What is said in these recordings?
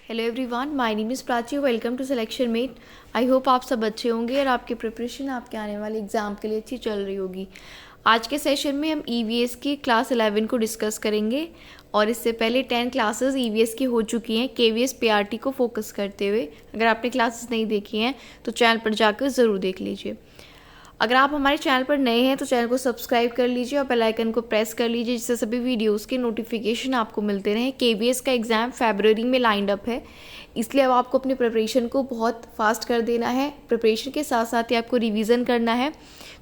Hello everyone, my name is Prachi. Welcome to selection mate. I hope आप सब अच्छे होंगे और आपकी प्रिपरेशन आपके आने वाले एग्ज़ाम के लिए अच्छी चल रही होगी। आज के सेशन में हम ईवीएस की क्लास 11 को डिस्कस करेंगे और इससे पहले 10 क्लासेस ईवीएस की हो चुकी हैं केवीएस पीआरटी को फोकस करते हुए। अगर आपने क्लासेस नहीं देखी हैं तो चैनल पर जाकर ज़रूर देख लीजिए। अगर आप हमारे चैनल पर नए हैं तो चैनल को सब्सक्राइब कर लीजिए और बेल आइकन को प्रेस कर लीजिए, जिससे सभी वीडियोस के नोटिफिकेशन आपको मिलते रहें। केवीएस का एग्ज़ाम फरवरी में लाइंड अप है, इसलिए अब आपको अपनी प्रिपरेशन को बहुत फास्ट कर देना है। प्रिपरेशन के साथ साथ ही आपको रिवीजन करना है।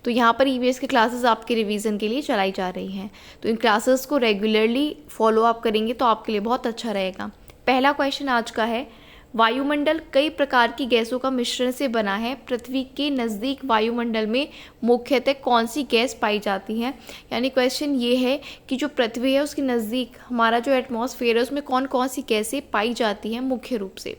तो यहाँ पर ईवीएस की क्लासेस आपके रिवीजन के लिए चलाई जा रही हैं, तो इन क्लासेस को रेगुलरली फॉलो अप करेंगे तो आपके लिए बहुत अच्छा रहेगा। पहला क्वेश्चन आज का है, वायुमंडल कई प्रकार की गैसों का मिश्रण से बना है। पृथ्वी के नज़दीक वायुमंडल में मुख्यतः कौन सी गैस पाई जाती है। यानी क्वेश्चन ये है कि जो पृथ्वी है उसके नज़दीक हमारा जो एटमॉस्फेयर है उसमें कौन कौन सी गैसें पाई जाती हैं मुख्य रूप से।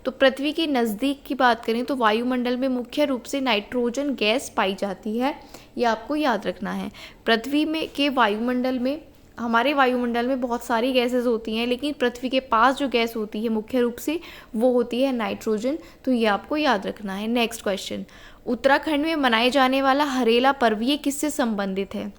तो पृथ्वी के नज़दीक की बात करें तो वायुमंडल में मुख्य रूप से नाइट्रोजन गैस पाई जाती है, ये आपको याद रखना है। पृथ्वी में के वायुमंडल में हमारे वायुमंडल में बहुत सारी गैसेस होती हैं, लेकिन पृथ्वी के पास जो गैस होती है मुख्य रूप से वो होती है नाइट्रोजन, तो ये आपको याद रखना है। नेक्स्ट क्वेश्चन, उत्तराखंड में मनाए जाने वाला हरेला पर्व ये किससे संबंधित है।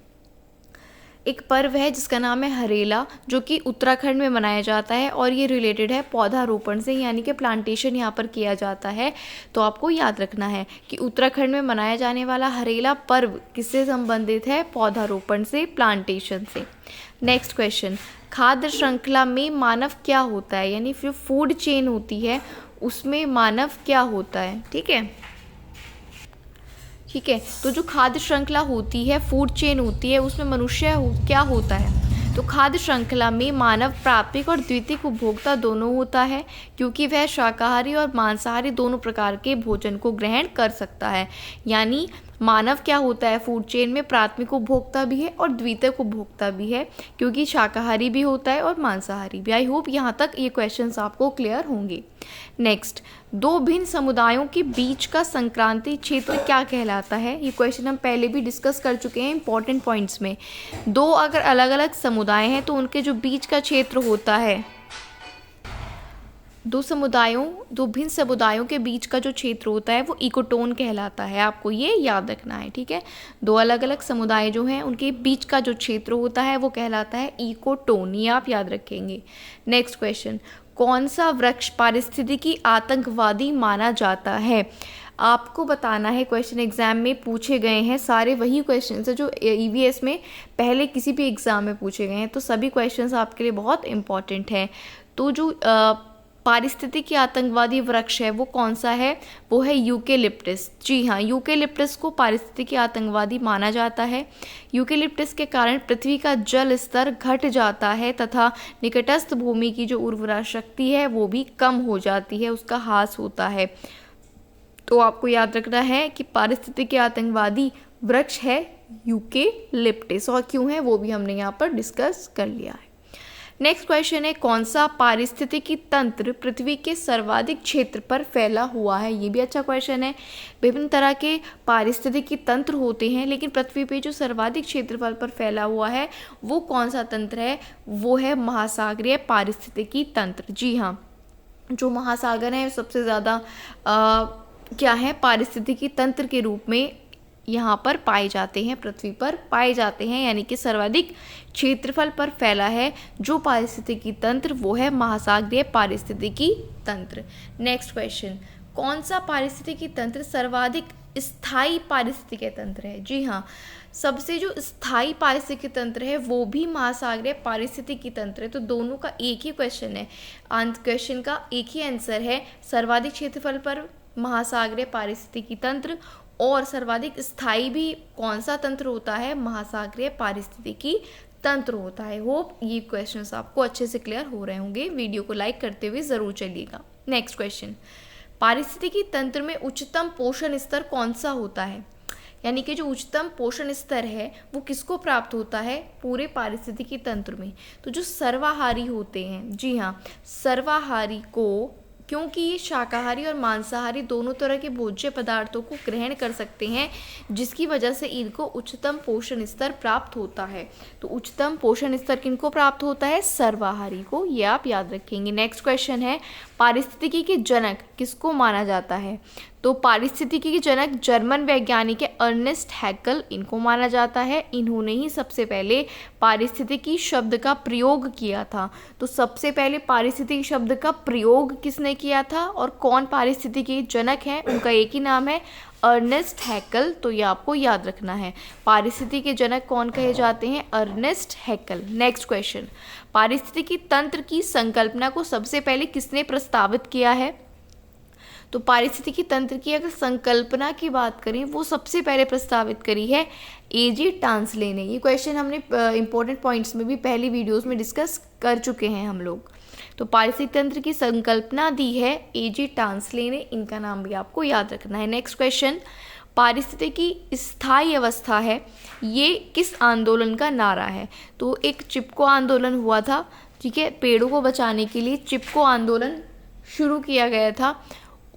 एक पर्व है जिसका नाम है हरेला, जो कि उत्तराखंड में मनाया जाता है और ये रिलेटेड है पौधारोपण से, यानी कि प्लांटेशन यहाँ पर किया जाता है। तो आपको याद रखना है कि उत्तराखंड में मनाया जाने वाला हरेला पर्व किससे संबंधित है, पौधारोपण से, प्लांटेशन से। नेक्स्ट क्वेश्चन, खाद्य श्रृंखला में मानव क्या होता है, यानी जो फूड चेन होती है उसमें मानव क्या होता है। ठीक है, तो जो खाद्य श्रृंखला होती है, फूड चेन होती है, उसमें मनुष्य क्या होता है। तो खाद्य श्रृंखला में मानव प्राथमिक और द्वितीयक उपभोक्ता दोनों होता है, क्योंकि वह शाकाहारी और मांसाहारी दोनों प्रकार के भोजन को ग्रहण कर सकता है। यानी मानव क्या होता है, फूड चेन में प्राथमिक उपभोक्ता भी है और द्वितीयक उपभोक्ता भी है, क्योंकि शाकाहारी भी होता है और मांसाहारी भी। आई होप यहाँ तक ये क्वेश्चंस आपको क्लियर होंगे। नेक्स्ट, दो भिन्न समुदायों के बीच का संक्रांति क्षेत्र क्या कहलाता है। ये क्वेश्चन हम पहले भी डिस्कस कर चुके हैं इंपॉर्टेंट पॉइंट्स में। दो अगर अलग अलग समुदाय हैं तो उनके जो बीच का क्षेत्र होता है, दो भिन्न समुदायों के बीच का जो क्षेत्र होता है वो इकोटोन कहलाता है। आपको ये याद रखना है। ठीक है, दो अलग अलग समुदाय जो हैं उनके बीच का जो क्षेत्र होता है वो कहलाता है इकोटोन, ये आप याद रखेंगे। नेक्स्ट क्वेश्चन, कौन सा वृक्ष पारिस्थितिकी आतंकवादी माना जाता है। आपको बताना है, क्वेश्चन एग्जाम में पूछे गए हैं सारे वही क्वेश्चन है जो ईवीएस में पहले किसी भी एग्जाम में पूछे गए हैं, तो सभी क्वेश्चंस आपके लिए बहुत इंपॉर्टेंट हैं। तो जो पारिस्थितिकी आतंकवादी वृक्ष है वो कौन सा है, वो है यूकेलिप्टस। जी हाँ, यूकेलिप्टस को पारिस्थितिकी आतंकवादी माना जाता है। यूकेलिप्टस के कारण पृथ्वी का जल स्तर घट जाता है तथा निकटस्थ भूमि की जो उर्वरा शक्ति है वो भी कम हो जाती है, उसका ह्रास होता है। तो आपको याद रखना है कि पारिस्थितिकी आतंकवादी वृक्ष है यूकेलिप्टस, और क्यों है वो भी हमने यहाँ पर डिस्कस कर लिया है। नेक्स्ट क्वेश्चन है, कौन सा पारिस्थितिकी तंत्र पृथ्वी के सर्वाधिक क्षेत्र पर फैला हुआ है। ये भी अच्छा क्वेश्चन है। विभिन्न तरह के पारिस्थितिकी तंत्र होते हैं, लेकिन पृथ्वी पे जो सर्वाधिक क्षेत्रफल पर फैला हुआ है वो कौन सा तंत्र है, वो है महासागरीय पारिस्थितिकी तंत्र। जी हाँ, जो महासागर है सबसे ज़्यादा क्या है, पारिस्थितिकी तंत्र के रूप में यहाँ पर पाए जाते हैं, पृथ्वी पर पाए जाते हैं, यानी कि सर्वाधिक क्षेत्रफल पर फैला है जो पारिस्थितिकी तंत्र वो है महासागरीय पारिस्थितिकी तंत्र। नेक्स्ट क्वेश्चन, कौन सा पारिस्थितिकी तंत्र सर्वाधिक स्थायी पारिस्थितिकी तंत्र है। जी हाँ, सबसे जो स्थायी पारिस्थितिकी तंत्र है वो भी महासागरीय पारिस्थितिकी तंत्र है। तो दोनों का एक ही क्वेश्चन है, क्वेश्चन का एक ही आंसर है, सर्वाधिक क्षेत्रफल पर महासागरीय पारिस्थितिकी तंत्र, और सर्वाधिक स्थायी भी कौन सा तंत्र होता है, महासागरीय पारिस्थितिकी तंत्र होता है। होप ये क्वेश्चंस आपको अच्छे से क्लियर हो रहे होंगे। वीडियो को लाइक करते हुए ज़रूर चलिएगा। नेक्स्ट क्वेश्चन, पारिस्थितिकी तंत्र में उच्चतम पोषण स्तर कौन सा होता है। यानी कि जो उच्चतम पोषण स्तर है वो किसको प्राप्त होता है, पूरे पारिस्थितिकी तंत्र में। तो जो सर्वाहारी होते हैं, जी हाँ, सर्वाहारी को क्योंकि ये शाकाहारी और मांसाहारी दोनों तरह के भोज्य पदार्थों को ग्रहण कर सकते हैं, जिसकी वजह से इनको उच्चतम पोषण स्तर प्राप्त होता है। तो उच्चतम पोषण स्तर किनको प्राप्त होता है? सर्वाहारी को। ये आप याद रखेंगे। नेक्स्ट क्वेश्चन है, पारिस्थितिकी के जनक किसको माना जाता है? तो पारिस्थितिकी के जनक जर्मन वैज्ञानिक है अर्नेस्ट हैकेल, इनको माना जाता है। इन्होंने ही सबसे पहले पारिस्थितिकी शब्द का प्रयोग किया था। तो सबसे पहले पारिस्थितिकी शब्द का प्रयोग किसने किया था और कौन पारिस्थितिकी जनक हैं? उनका एक ही नाम है, अर्नेस्ट हैकेल। तो ये आपको याद रखना है, पारिस्थितिकी के जनक कौन कहे जाते हैं? Ernest Hückel. नेक्स्ट क्वेश्चन, पारिस्थितिकी तंत्र की संकल्पना को सबसे पहले किसने प्रस्तावित किया है? तो पारिस्थितिकी तंत्र की अगर संकल्पना की बात करें, वो सबसे पहले प्रस्तावित करी है एजी टांसले ने। ये क्वेश्चन हमने इंपॉर्टेंट पॉइंट्स में भी पहली वीडियोस में डिस्कस कर चुके हैं हम लोग। तो पारिस्थितिकी तंत्र की संकल्पना दी है एजी टांसले ने, इनका नाम भी आपको याद रखना है। नेक्स्ट क्वेश्चन, पारिस्थितिकी स्थायी अवस्था है, ये किस आंदोलन का नारा है? तो एक चिपको आंदोलन हुआ था, ठीक है, पेड़ों को बचाने के लिए चिपको आंदोलन शुरू किया गया था।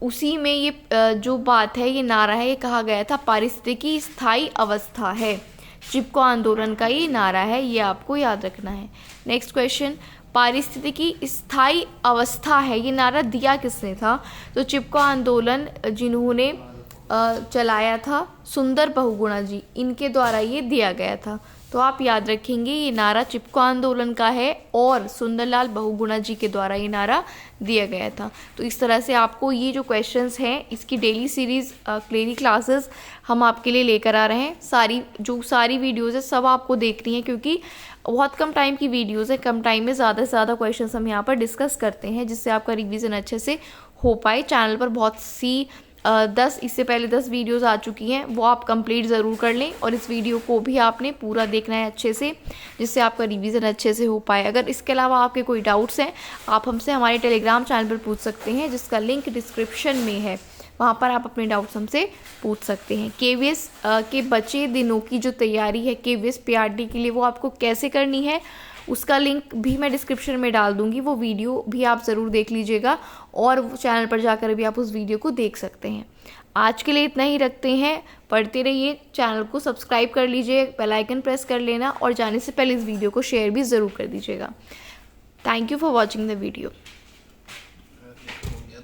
उसी में ये जो बात है, ये नारा है, ये कहा गया था पारिस्थितिकी स्थायी अवस्था है। चिपको आंदोलन का ये नारा है, ये आपको याद रखना है। नेक्स्ट क्वेश्चन, पारिस्थितिकी स्थायी अवस्था है, ये नारा दिया किसने था? तो चिपको आंदोलन जिन्होंने चलाया था सुंदर बहुगुणा जी, इनके द्वारा ये दिया गया था। तो आप याद रखेंगे, ये नारा चिपको आंदोलन का है और सुंदरलाल बहुगुणा जी के द्वारा ये नारा दिया गया था। तो इस तरह से आपको ये जो क्वेश्चंस हैं, इसकी डेली सीरीज़ क्लेरी क्लासेस हम आपके लिए लेकर आ रहे हैं। सारी वीडियोज़ है सब आपको देखनी है, क्योंकि बहुत कम टाइम की वीडियोज़ है, कम टाइम में ज़्यादा से ज़्यादा क्वेश्चंस हम यहाँ पर डिस्कस करते हैं, जिससे आपका रिविज़न अच्छे से हो पाए। चैनल पर बहुत सी 10 इससे पहले 10 वीडियोस आ चुकी हैं, वो आप कंप्लीट ज़रूर कर लें और इस वीडियो को भी आपने पूरा देखना है अच्छे से, जिससे आपका रिवीजन अच्छे से हो पाए। अगर इसके अलावा आपके कोई डाउट्स हैं, आप हमसे हमारे टेलीग्राम चैनल पर पूछ सकते हैं, जिसका लिंक डिस्क्रिप्शन में है, वहाँ पर आप अपने डाउट्स हमसे पूछ सकते हैं। KVS के बचे दिनों की जो तैयारी है KVS PRT के लिए, वो आपको कैसे करनी है, उसका लिंक भी मैं डिस्क्रिप्शन में डाल दूंगी। वो वीडियो भी आप ज़रूर देख लीजिएगा और चैनल पर जाकर भी आप उस वीडियो को देख सकते हैं। आज के लिए इतना ही रखते हैं, पढ़ते रहिए, चैनल को सब्सक्राइब कर लीजिए, बेल आइकन प्रेस कर लेना और जाने से पहले इस वीडियो को शेयर भी ज़रूर कर दीजिएगा। Thank you for watching the video.